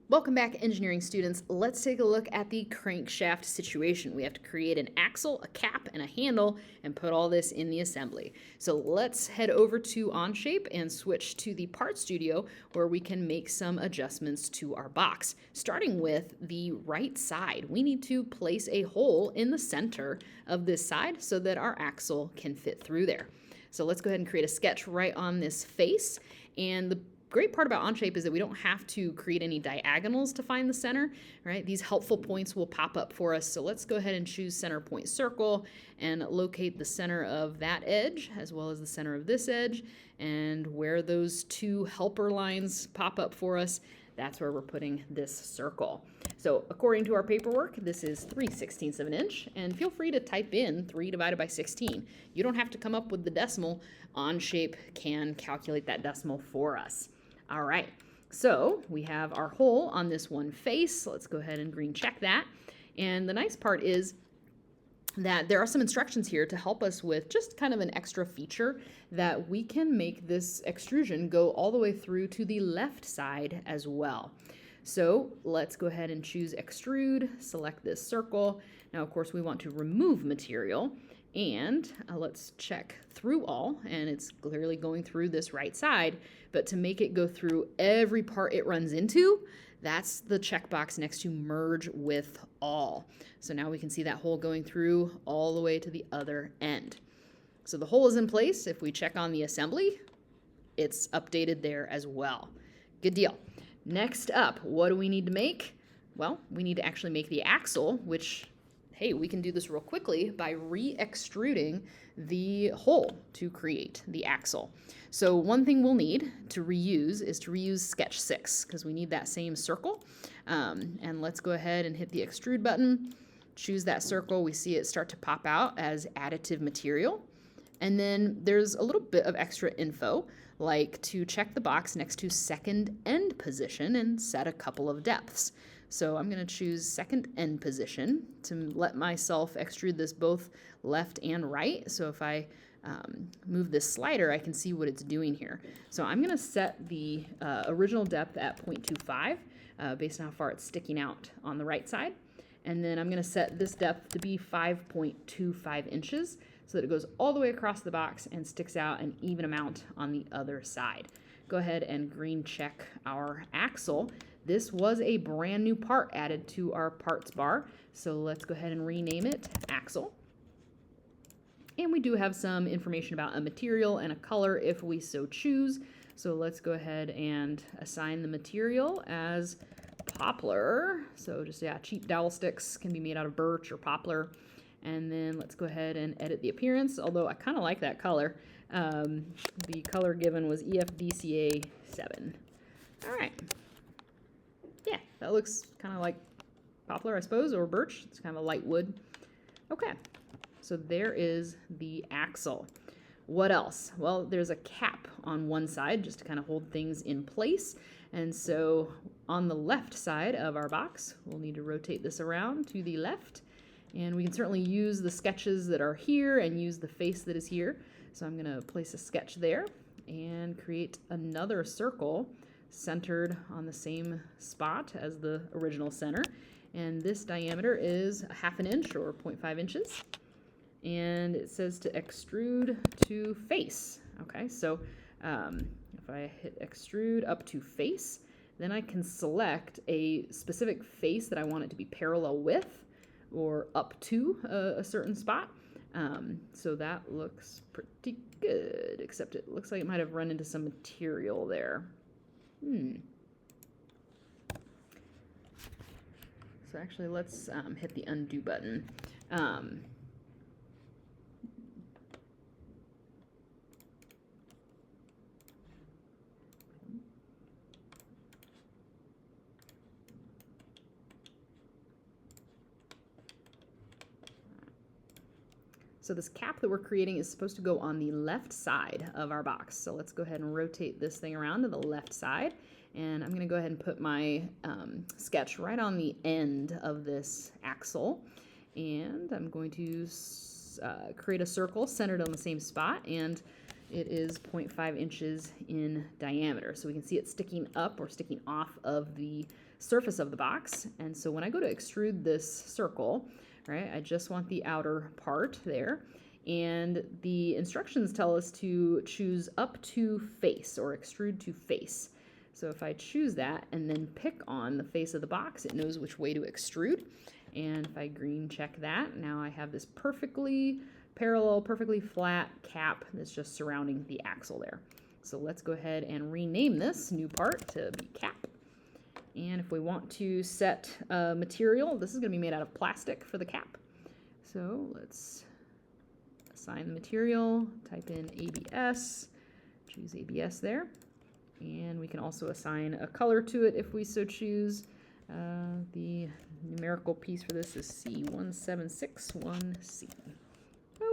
Welcome back, engineering students. Let's take a look at the crankshaft situation. We have to create an axle, a cap, and a handle, and put all this in the assembly. So let's head over to Onshape and switch to the Part Studio, where we can make some adjustments to our box. Starting with the right side, we need to place a hole in the center of this side so that our axle can fit through there. So let's go ahead and create a sketch right on this face. And the great part about Onshape is that we don't have to create any diagonals to find the center, right? These helpful points will pop up for us. So let's go ahead and choose center point circle and locate the center of that edge as well as the center of this edge. And where those two helper lines pop up for us, that's where we're putting this circle. So according to our paperwork, this is 3/16 of an inch, and feel free to type in 3 divided by 16. You don't have to come up with the decimal. Onshape can calculate that decimal for us. All right, so we have our hole on this one face. Let's go ahead and green check that. And the nice part is that there are some instructions here to help us with just kind of an extra feature that we can make this extrusion go all the way through to the left side as well. So let's go ahead and choose extrude, select this circle. Now, of course, we want to remove material, and let's check through all, and it's clearly going through this right side, but to make it go through every part it runs into, that's the checkbox next to merge with all. So now we can see that hole going through all the way to the other end. So the hole is in place. If we check on the assembly, it's updated there as well. Good deal. Next up, what do we need to make? Well, we need to actually make the axle, which, hey, we can do this real quickly by re-extruding the hole to create the axle. So one thing we'll need to reuse is to reuse sketch 6 because we need that same circle. And let's go ahead and hit the extrude button, choose that circle. We see it start to pop out as additive material. And then there's a little bit of extra info, like to check the box next to second end position and set a couple of depths. So I'm going to choose second end position to let myself extrude this both left and right. So if I move this slider, I can see what it's doing here. So I'm going to set the original depth at 0.25 based on how far it's sticking out on the right side. And then I'm going to set this depth to be 5.25 inches so that it goes all the way across the box and sticks out an even amount on the other side. Go ahead and green check our axle. This was a brand new part added to our parts bar, so let's go ahead and rename it axle. And we do have some information about a material and a color if we so choose. So let's go ahead and assign the material as poplar. So just, yeah, cheap dowel sticks can be made out of birch or poplar. And then let's go ahead and edit the appearance, although I kind of like that color. The color given was EFDCA 7. All right. Yeah, that looks kind of like poplar, I suppose, or birch. It's kind of a light wood. Okay, so there is the axle. What else? Well, there's a cap on one side just to kind of hold things in place. And so on the left side of our box, we'll need to rotate this around to the left. And we can certainly use the sketches that are here and use the face that is here. So I'm going to place a sketch there and create another circle centered on the same spot as the original center. And this diameter is 1/2 inch or 0.5 inches. And it says to extrude to face. Okay, so if I hit extrude up to face, then I can select a specific face that I want it to be parallel with or up to a certain spot. So that looks pretty good, except it looks like it might have run into some material there. So actually, let's hit the undo button. So this cap that we're creating is supposed to go on the left side of our box. So let's go ahead and rotate this thing around to the left side. And I'm going to go ahead and put my sketch right on the end of this axle. And I'm going to create a circle centered on the same spot. And it is 0.5 inches in diameter. So we can see it sticking up or sticking off of the surface of the box. And so when I go to extrude this circle, right, I just want the outer part there. And the instructions tell us to choose up to face or extrude to face. So if I choose that and then pick on the face of the box, it knows which way to extrude. And if I green check that, now I have this perfectly parallel, perfectly flat cap that's just surrounding the axle there. So let's go ahead and rename this new part to be cap. And if we want to set material, this is going to be made out of plastic for the cap. So let's assign the material, type in ABS, choose ABS there. And we can also assign a color to it if we so choose. The numerical piece for this is C1761C.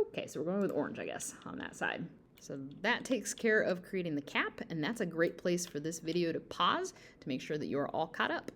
Okay, so we're going with orange, I guess, on that side. So that takes care of creating the cap, and that's a great place for this video to pause to make sure that you're all caught up.